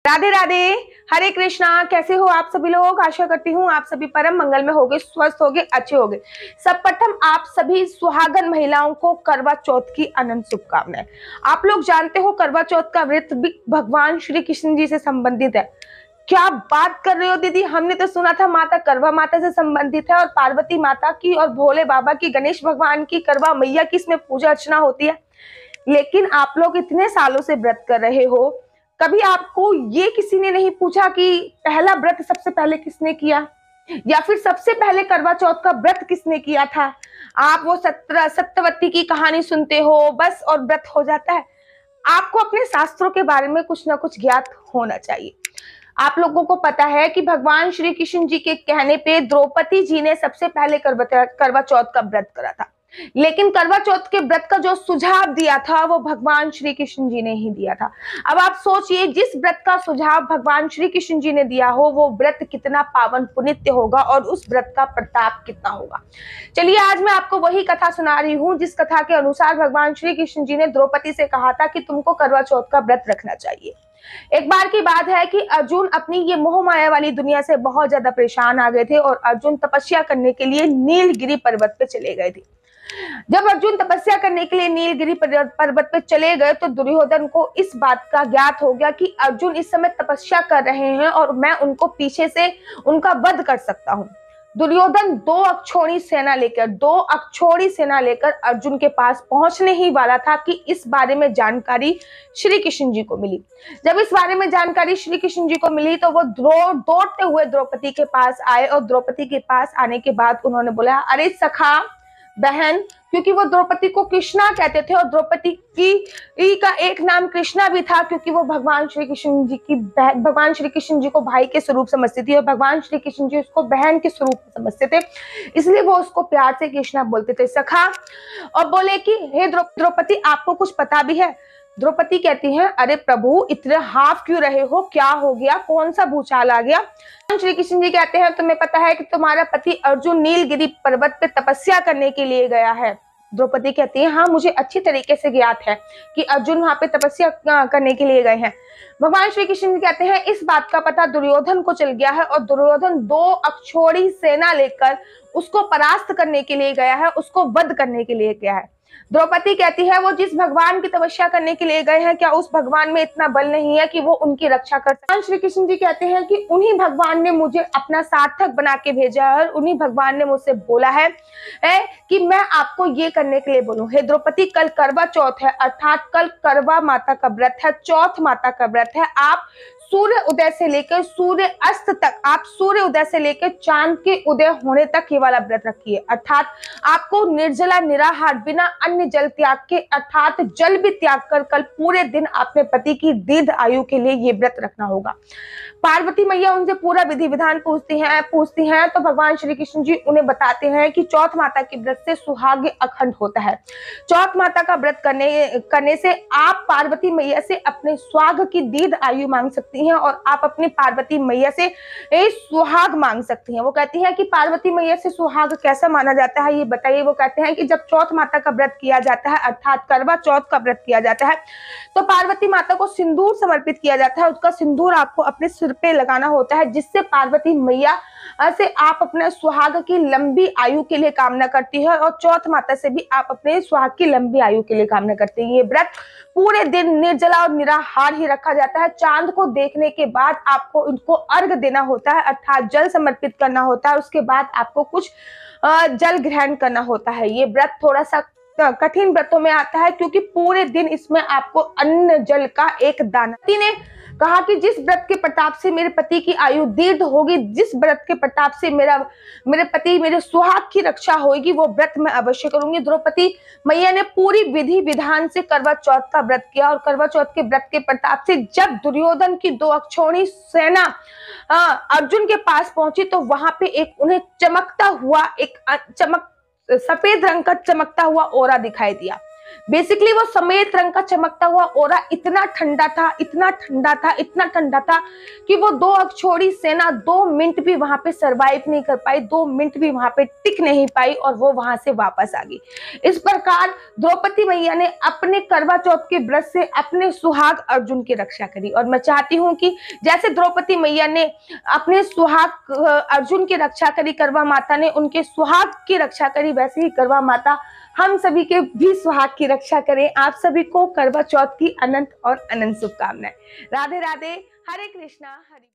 राधे राधे। हरे कृष्णा। कैसे हो आप सभी लोग? आशा करती हूँ आप सभी परम मंगल में होगे, स्वस्थ होगे, अच्छे होगे। सब प्रथम आप सभी सुहागन महिलाओं को करवा चौथ की अनंत शुभकामनाएं। आप लोग जानते हो करवा चौथ का व्रत भी भगवान श्री कृष्ण जी से संबंधित है। क्या बात कर रहे हो दीदी? हमने तो सुना था माता करवा माता से संबंधित है और पार्वती माता की और भोले बाबा की, गणेश भगवान की, करवा मैया की इसमें पूजा अर्चना होती है। लेकिन आप लोग इतने सालों से व्रत कर रहे हो, कभी आपको ये किसी ने नहीं पूछा कि पहला व्रत सबसे पहले किसने किया, या फिर सबसे पहले करवा चौथ का व्रत किसने किया था? आप वो सत्यवती की कहानी सुनते हो बस और व्रत हो जाता है। आपको अपने शास्त्रों के बारे में कुछ ना कुछ ज्ञात होना चाहिए। आप लोगों को पता है कि भगवान श्री कृष्ण जी के कहने पे द्रौपदी जी ने सबसे पहले करवा चौथ का व्रत करा था। लेकिन करवा चौथ के व्रत का जो सुझाव दिया था वो भगवान श्री कृष्ण जी ने ही दिया था। अब आप सोचिए, जिस व्रत का सुझाव भगवान श्री कृष्ण जी ने दिया हो वो व्रत कितना पावन पुनित्य होगा और उस व्रत का प्रताप कितना होगा। चलिए आज मैं आपको वही कथा सुना रही हूँ जिस कथा के अनुसार भगवान श्री कृष्ण जी ने द्रौपदी से कहा था कि तुमको करवा चौथ का व्रत रखना चाहिए। एक बार की बात है कि अर्जुन अपनी ये मोह माया वाली दुनिया से बहुत ज्यादा परेशान आ गए थे और अर्जुन तपस्या करने के लिए नीलगिरी पर्वत पे चले गए थे। जब अर्जुन तपस्या करने के लिए नीलगिरी पर्वत पे चले गए तो दुर्योधन को इस बात का ज्ञात हो गया कि अर्जुन इस समय तपस्या कर रहे हैं और मैं उनको पीछे से उनका वध कर सकता हूँ। दुर्योधन दो अक्षौणी सेना लेकर अर्जुन के पास पहुंचने ही वाला था कि इस बारे में जानकारी श्री कृष्ण जी को मिली। जब इस बारे में जानकारी श्री कृष्ण जी को मिली तो वो दौड़ते हुए द्रौपदी के पास आए और द्रौपदी के पास आने के बाद उन्होंने बोला, अरे सखा बहन, क्योंकि वो द्रौपदी को कृष्णा कहते थे और द्रौपदी की का एक नाम कृष्णा भी था क्योंकि वो भगवान श्री कृष्ण जी को भाई के स्वरूप समझती थी और भगवान श्री कृष्ण जी उसको बहन के स्वरूप समझते थे, इसलिए वो उसको प्यार से कृष्णा बोलते थे, सखा। और बोले कि हे द्रौपदी, आपको कुछ पता भी है? द्रौपदी कहती है, अरे प्रभु इतने हाफ क्यों रहे हो, क्या हो गया, कौन सा भूचाल आ गया? श्री कृष्ण जी कहते हैं, तुम्हें पता है कि तुम्हारा पति अर्जुन नीलगिरी पर्वत पे तपस्या करने के लिए गया है? द्रौपदी कहती है, हाँ मुझे अच्छी तरीके से ज्ञात है कि अर्जुन वहां पे तपस्या करने के लिए गए हैं। भगवान श्री कृष्ण जी कहते हैं, इस बात का पता दुर्योधन को चल गया है और दुर्योधन दो अक्षौणी सेना लेकर उसको परास्त करने के लिए गया है, उसको वध करने के लिए गया है। द्रौपदी कहती है, वो जिस भगवान की तपस्या करने के लिए गए हैं, क्या उस भगवान में इतना बल नहीं है कि वो उनकी रक्षा कर सकते? श्री कृष्ण जी कहते हैं कि उन्हीं भगवान ने मुझे अपना सार्थक बना के भेजा है और उन्हीं भगवान ने मुझसे बोला है कि मैं आपको ये करने के लिए बोलूं। हे द्रौपदी, कल करवा चौथ है, अर्थात कल करवा माता का व्रत है, चौथ माता का व्रत है। आप सूर्य उदय से लेकर सूर्य अस्त तक, आप सूर्य उदय से लेकर चांद के उदय होने तक ये वाला व्रत रखिए। अर्थात आपको निर्जला निराहार बिना अन्य जल त्याग के, अर्थात जल भी त्याग कर कल पूरे दिन अपने पति की दीर्घ आयु के लिए ये व्रत रखना होगा। पार्वती मैया उनसे पूरा विधि विधान पूछती हैं तो भगवान श्री कृष्ण जी उन्हें बताते हैं कि चौथ माता के व्रत से सुहाग अखंड होता है। चौथ माता का व्रत करने से आप पार्वती मैया से अपने सुहाग की दीर्घ आयु मांग सकती हैं और आप अपनी पार्वती मैया से सुहाग मांग सकती हैं। वो कहती हैं कि पार्वती मैया से सुहाग कैसा माना जाता है ये बताइए। वो कहते हैं कि जब चौथ माता का व्रत किया जाता है, अर्थात करवा चौथ का व्रत किया जाता है, तो पार्वती माता को सिंदूर समर्पित किया जाता है। उसका सिंदूर आपको अपने सिर पे लगाना होता है, जिससे पार्वती मैया से आप अपने सुहाग की लंबी आयु के लिए कामना करती है और चौथ माता से भी आप अपने सुहाग की लंबी आयु के लिए कामना करती है। ये व्रत पूरे दिन निर्जला और निराहार ही रखा जाता है। चांद को देखने के बाद आपको उनको अर्घ देना होता है, अर्थात जल समर्पित करना होता है। उसके बाद आपको कुछ जल ग्रहण करना होता है। ये व्रत थोड़ा सा कठिन व्रतों में आता है क्योंकि पूरे दिन इसमें आपको अन्न जल का एक दाना। ने कहा कि जिस व्रत के प्रताप से मेरे पति की आयु दीर्घ होगी, जिस व्रत के प्रताप से मेरे पति मेरे सुहाग की रक्षा होगी, वो व्रत मैं अवश्य करूंगी। द्रौपदी मैया ने पूरी विधि विधान से करवा चौथ का व्रत किया और करवा चौथ के व्रत के प्रताप से जब दुर्योधन की दो अक्षौणी सेना अर्जुन के पास पहुंची तो वहां पे एक उन्हें चमकता हुआ सफेद रंग का चमकता हुआ ओरा दिखाई दिया। बेसिकली वो समेत रंग का चमकता हुआ ओरा इतना ठंडा था, इतना ठंडा था, इतना ठंडा था कि वो 2 अक्षौहिणी सेना 2 मिनट भी वहां पे सरवाइव नहीं कर पाई, 2 मिनट भी वहां पे टिक नहीं पाई और वो वहां से वापस आ गई। इस प्रकार द्रौपदी मैया ने अपने करवा चौथ के व्रत से अपने सुहाग अर्जुन की रक्षा करी। और मैं चाहती हूँ कि जैसे द्रौपदी मैया ने अपने सुहाग अर्जुन की रक्षा करी, करवा माता ने उनके सुहाग की रक्षा करी, वैसे ही करवा माता हम सभी के भी सुहाग की रक्षा करें। आप सभी को करवा चौथ की अनंत और अनंत शुभकामनाएं। राधे राधे, हरे कृष्णा, हरे